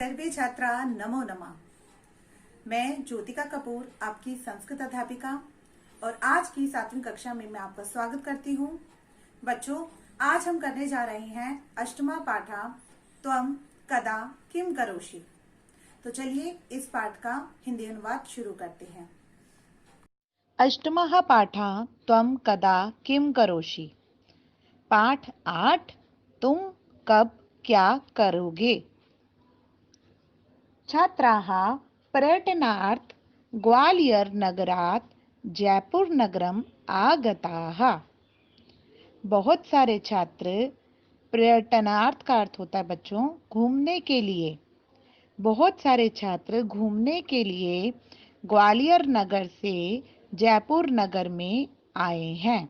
सर्वे छात्रा नमो नमः। मैं ज्योतिका कपूर, आपकी संस्कृत अध्यापिका, और आज की 7वीं कक्षा में मैं आपका स्वागत करती हूँ। बच्चों, आज हम करने जा रहे हैं अष्टमा पाठा त्वम कदा किम करोषि। तो चलिए इस पाठ का हिंदी अनुवाद शुरू करते हैं। अष्टमः पाठः त्वं कदा किं करोषि। पाठ 8। तुम कब क्या करोगे। छात्राः पर्यटनार्थ ग्वालियर नगरात् जयपुर नगरम आगताः। बहुत सारे छात्र, पर्यटनार्थ का अर्थ होता है बच्चों घूमने के लिए, बहुत सारे छात्र घूमने के लिए ग्वालियर नगर से जयपुर नगर में आए हैं।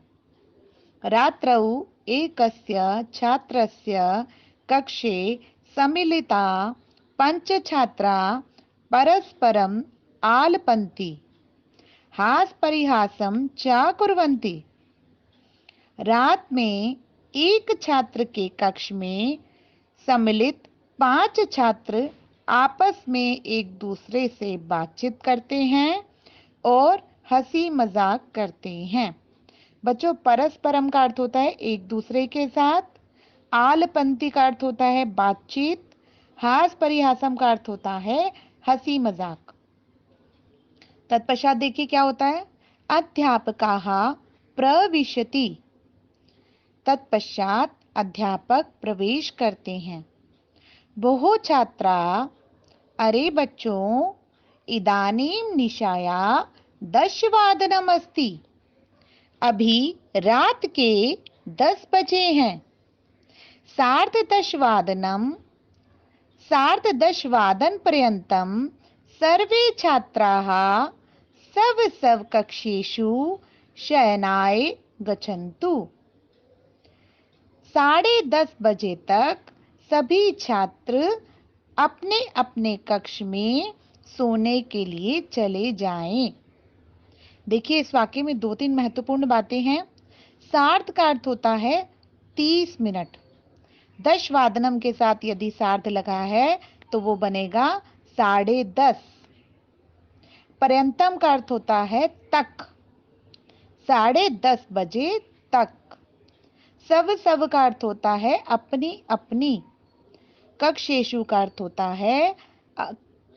रात्रौ एकस्य छात्रस्य कक्षे सम्मिलिता पञ्चछात्रा परस्परम् आलपन्ति, हासपरिहासं च कुर्वन्ति। रात में एक छात्र के कक्ष में सम्मिलित 5 छात्र आपस में एक दूसरे से बातचीत करते हैं और हंसी मजाक करते हैं। बच्चों, परस्परम का अर्थ होता है एक दूसरे के साथ, आलपंती का अर्थ होता है बातचीत, हास परिहासम का अर्थ होता है हंसी मजाक। तत्पश्चात देखिए क्या होता है। अध्यापकाः प्रविशति, तत्पश्चात अध्यापक प्रवेश करते हैं। बहु छात्रा, अरे बच्चों, इदानीं निशाया 10 अस्ति, अभी रात के 10 बजे हैं। सार्धदशवादन पर्यन्तं सर्वे छात्राः स्व कक्षेषु शयनाय गच्छन्तु। 10:30 बजे तक सभी छात्र अपने अपने कक्ष में सोने के लिए चले जाएं। देखिए, इस वाक्य में 2-3 महत्वपूर्ण बातें हैं। सार्ध का अर्थ होता है 30 मिनट। दशवादनम के साथ यदि सार्ध लगा है तो वो बनेगा 10:30। पर्यंतम का अर्थ होता है तक, 10:30 बजे तक। सब का अर्थ होता है अपनी अपनी। कक्षेषु का अर्थ होता है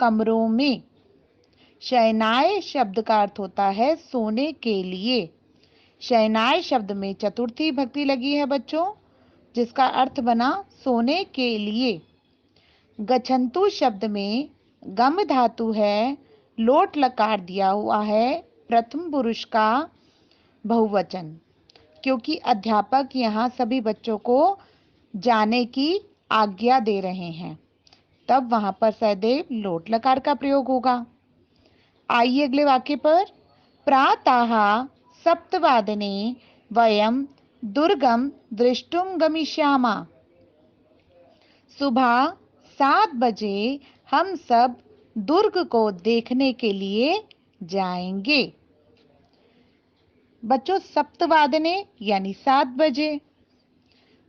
कमरों में। शयनाय शब्द का अर्थ होता है सोने के लिए। शयनाय शब्द में चतुर्थी भक्ति लगी है बच्चों, जिसका अर्थ बना सोने के लिए। गच्छन्तु शब्द में गम धातु है, लोट लकार दिया हुआ है, प्रथम पुरुष का बहुवचन, क्योंकि अध्यापक यहाँ सभी बच्चों को जाने की आज्ञा दे रहे हैं, तब वहां पर सदैव लोट लकार का प्रयोग होगा। आइए अगले वाक्य पर। प्रातः 7 वयं दुर्गम दृष्टुम गमिष्यामः। सुबह 7 बजे हम सब दुर्ग को देखने के लिए जाएंगे। बच्चों, 7 यानी 7 बजे,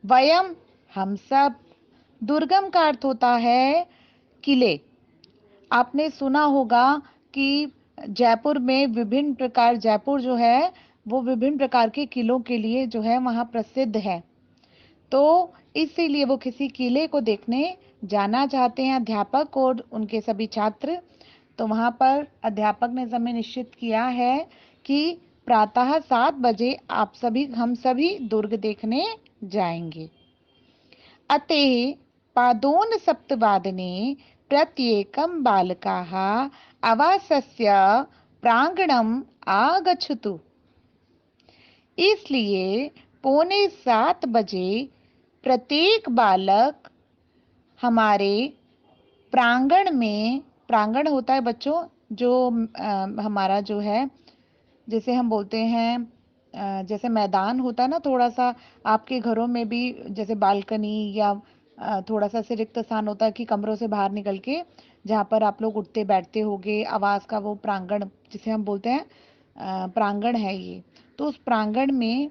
वयम हम सब, दुर्गम का अर्थ होता है किले। आपने सुना होगा कि जयपुर जो है वो विभिन्न प्रकार के किलों के लिए जो है वहाँ प्रसिद्ध है। तो इसीलिए वो किसी किले को देखने जाना चाहते हैं अध्यापक और उनके सभी छात्र। तो वहाँ पर अध्यापक ने समय निश्चित किया है कि प्रातः 7 बजे हम सभी दुर्ग देखने जाएंगे। अतः पादोन 7 प्रत्येकं बालकाः आवासस्य प्रांगणम आगच्छतु। इसलिए 6:45 बजे प्रत्येक बालक हमारे प्रांगण में, प्रांगण होता है बच्चों जो हमारा जो है, जैसे हम बोलते हैं जैसे मैदान होता है ना, थोड़ा सा आपके घरों में भी जैसे बालकनी या थोड़ा सा से रिक्त स्थान होता है कि कमरों से बाहर निकल के जहाँ पर आप लोग उठते बैठते होगे, आवास का वो प्रांगण जिसे हम बोलते हैं प्रांगण है ये। तो उस प्रांगण में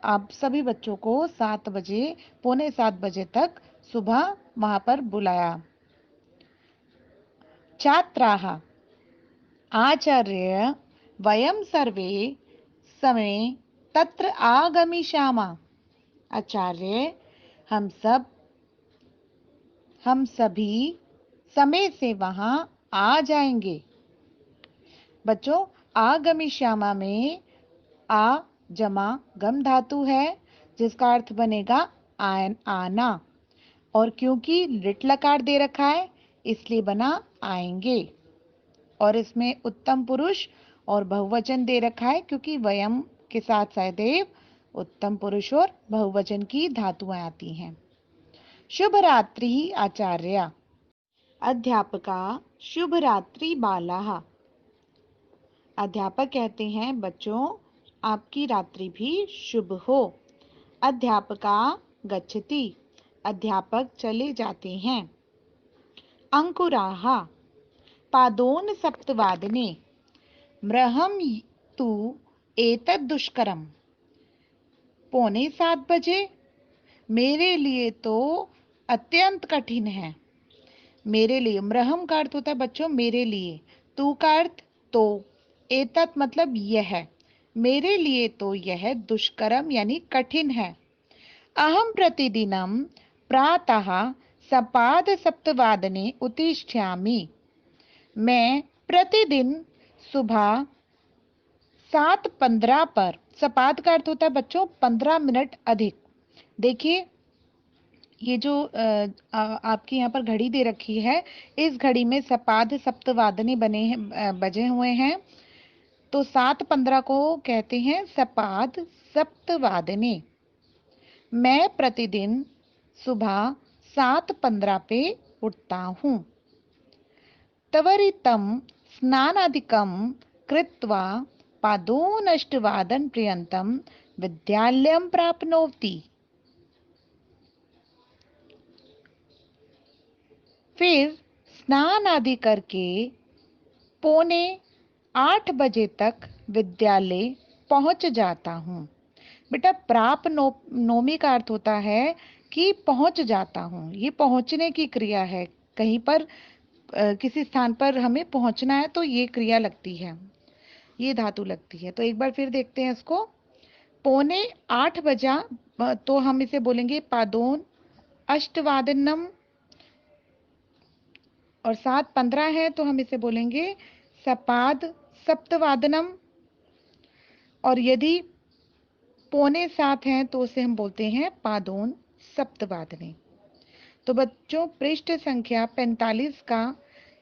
आप सभी बच्चों को 7 बजे, 6:45 बजे तक सुबह वहां पर बुलाया। छात्राः आचार्य वयं सर्वे समय तत्र आगमिष्यामः। आचार्य हम सभी समय से वहां आ जाएंगे। बच्चों, आगमिष्यामः में आ जमा गम धातु है जिसका अर्थ बनेगा आना, और क्योंकि लिट लकार दे रखा है इसलिए बना आएंगे। और इसमें उत्तम पुरुष और बहुवचन दे रखा है क्योंकि वयम के साथ सदैव उत्तम पुरुष और बहुवचन की धातुएं आती हैं। शुभ रात्रि आचार्य। अध्यापका शुभ रात्रि बालाः। अध्यापक कहते हैं बच्चों आपकी रात्रि भी शुभ हो। अध्यापका गच्छति। अध्यापक चले जाते हैं। अंकुराः पादोन सप्तवादने मृहं तु एतद् दुष्करम्। 6:45 बजे मेरे लिए तो अत्यंत कठिन है। मेरे लिए, मृहम का अर्थ होता है बच्चों मेरे लिए, तू का अर्थ तो, एतत् मतलब यह, मेरे लिए तो यह दुष्करम यानी कठिन है। अहम प्रतिदिनम प्रातः सपाद सप्तवादने उत्तिष्ठामि। मैं प्रतिदिन सुबह 7:15 पर, सपाद का अर्थ होता है बच्चों 15 मिनट अधिक। देखिए ये जो आपके यहाँ पर घड़ी दे रखी है, इस घड़ी में सपाद सप्तवादने बने हैं, बजे हुए हैं, तो 7:15 को कहते हैं सपाद सप्तवादने। मैं प्रतिदिन सुबह 7:15 पे उठता हूँ। त्वरितं स्नानादिकं कृत्वा पादोनष्टवादनपर्यन्तं विद्यालयं प्राप्नोति। फिर स्नान आदि करके 7:45 बजे तक विद्यालय पहुंच जाता हूँ। बेटा नोमी का अर्थ होता है कि पहुंच जाता हूँ। ये पहुंचने की क्रिया है। कहीं पर किसी स्थान पर हमें पहुंचना है तो ये क्रिया लगती है, ये धातु लगती है। तो एक बार फिर देखते हैं इसको। 7:45 बजा तो हम इसे बोलेंगे पादोन अष्टवादनम, और 7:15 है तो हम इसे बोलेंगे सपाद सप्तवादनम, और यदि 6:45 है तो उसे हम बोलते हैं पादोन सप्तवादने। तो बच्चों पृष्ठ संख्या 45 का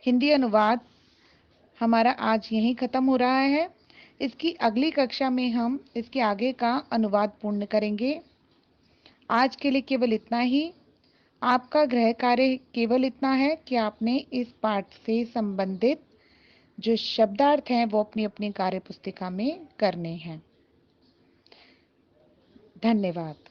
हिंदी अनुवाद हमारा आज यहीं खत्म हो रहा है। इसकी अगली कक्षा में हम इसके आगे का अनुवाद पूर्ण करेंगे। आज के लिए केवल इतना ही। आपका गृह कार्य केवल इतना है कि आपने इस पाठ से संबंधित जो शब्दार्थ हैं वो अपनी अपनी कार्य पुस्तिका में करने हैं। धन्यवाद।